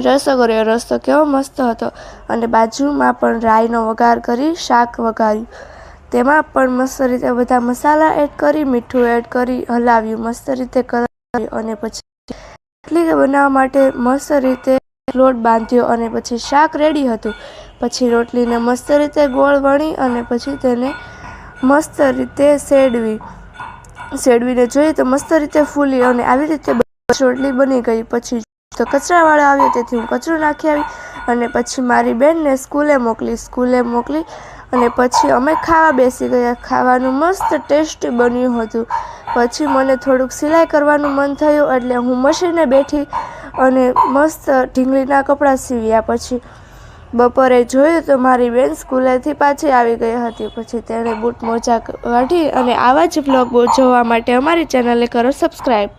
રસો કર્યો. રસો કેવો મસ્ત હતો. અને બાજુમાં પણ રાઈનો વઘાર કરી શાક વઘાર્યું. તેમાં પણ મસ્ત રીતે બધા મસાલા એડ કરી, મીઠું એડ કરી હલાવ્યું, મસ્ત રીતે કરાવ્યું. અને પછી રોટલી બનાવવા માટે મસ્ત રીતે લોટ બાંધ્યો અને પછી શાક રેડી હતું. પછી રોટલીને મસ્ત રીતે ગોળ વણી અને પછી તેને મસ્ત રીતે સેડવીને જોઈએ તો મસ્ત રીતે ફૂલી અને આવી રીતે રોટલી બની ગઈ. પછી તો કચરાવાળો આવ્યો, તેથી હું કચરો નાખી આવી અને પછી મારી બેનને સ્કૂલે મોકલી અને પછી અમે ખાવા બેસી ગયા. ખાવાનું મસ્ત ટેસ્ટી બન્યું હતું. પછી મને થોડુંક સિલાઈ કરવાનું મન થયું એટલે હું મશીને બેઠી અને મસ્ત ઢીંગલીના કપડાં સીવ્યા. પછી બપોરે જોયું તો મારી બેન સ્કૂલેથી પાછી આવી ગઈ હતી. પછી તેણે બૂટ મોજા કાઢી. અને આવા જ વ્લોગ જોવા માટે અમારી ચેનલને કરો સબસ્ક્રાઈબ.